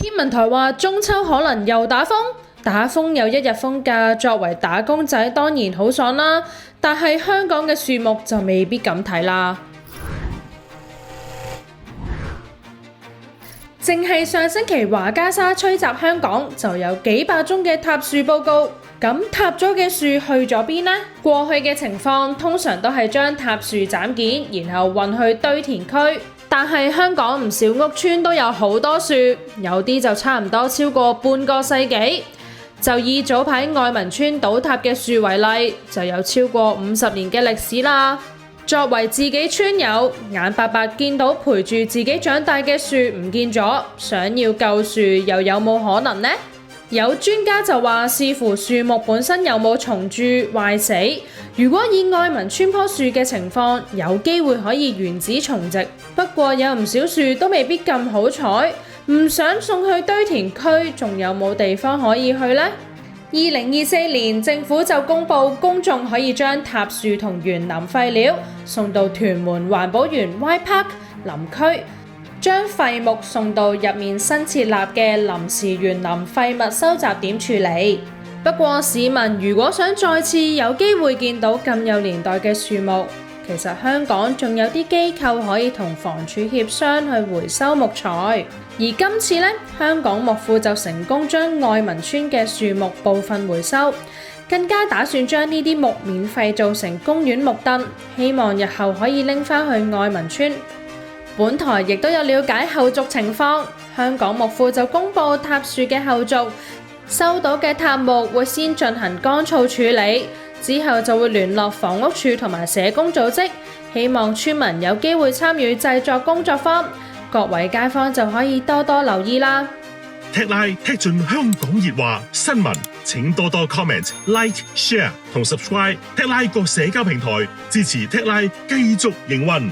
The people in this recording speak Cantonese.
天文台話中秋可能又打風，打風有一日風假，作為打工仔當然好爽啦。但係香港嘅樹木就未必咁睇啦。淨係上星期華嘉沙吹襲香港就有幾百宗嘅塌樹報告，咁塌咗嘅樹去咗邊呢？過去嘅情況通常都係將塌樹斬件，然後運去堆填區。但係香港唔少屋邨都有好多樹，有啲就差唔多超過半個世紀。就以早排愛民邨倒塌嘅樹為例，就有超過50年嘅歷史啦。作為自己村友，眼白白見到陪住自己長大嘅樹唔見咗，想要救樹又有冇可能呢？有專家就話視乎樹木本身有冇蟲蛀壞死。如果以愛民邨棵樹嘅情況，有機會可以原址重植，不過有唔少樹都未必咁好彩，唔想送去堆填區，仲有冇地方可以去呢？2024年政府就公布公眾可以將塌樹同園林廢料送到屯門環保園 Y Park 林區，將廢木送到入面新設立嘅臨時園林廢物收集點處理。不過市民如果想再次有機會見到咁有年代嘅樹木，其實香港仲有啲機構可以同房署協商去回收木材。而今次呢，香港木庫就成功將愛民邨嘅樹木部分回收，更加打算將呢啲木免費做成公園木凳，希望日後可以拎返去愛民邨。本台亦都有了解後續情況，香港木庫就公布塌樹嘅後續，收到嘅塌木會先進行乾燥處理，之後就會聯絡房屋署同埋社工組織，希望村民有機會參與製作工作坊，各位街坊就可以多多留意啦。踢拉踢進香港熱話新聞，請多多 comment、like、share 同 subscribe 踢拉各社交平台，支持踢拉繼續營運。